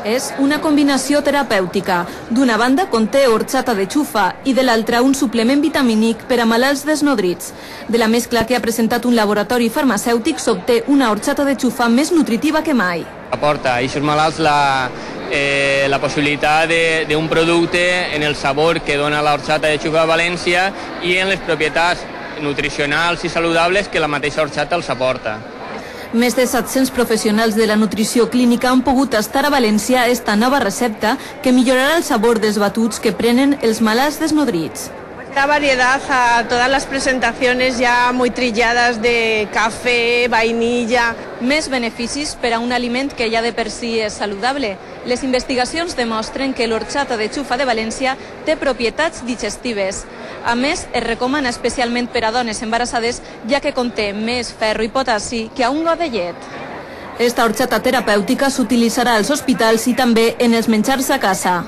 És una combinació terapèutica. D'una banda conté horchata de xufa i de l'altra un suplement vitamínic per a malalts desnodrits. De la mescla que ha presentat un laboratori farmacèutic s'obté una horchata de xufa més nutritiva que mai. Aporta a aquests malalts la possibilitat d'un producte en el sabor que dona la horchata de xufa de València i en les propietats nutricionals i saludables que la mateixa horchata els aporta. Més de 700 professionals de la nutrició clínica han pogut tastar a València esta nova recepta que millorarà el sabor dels batuts que prenen els malalts desnodrits. Da variedad a todas las presentaciones ya muy trilladas de café, vainilla. Més beneficis per a un aliment que ja de per si és saludable. Les investigacions demostren que l'horchata de xufa de València té propietats digestives. A més, es recomana especialment per a dones embarassades, ja que conté més ferro i potassi que a un got de llet. Esta horchata terapèutica s'utilitzarà als hospitals i també en els menjars a casa.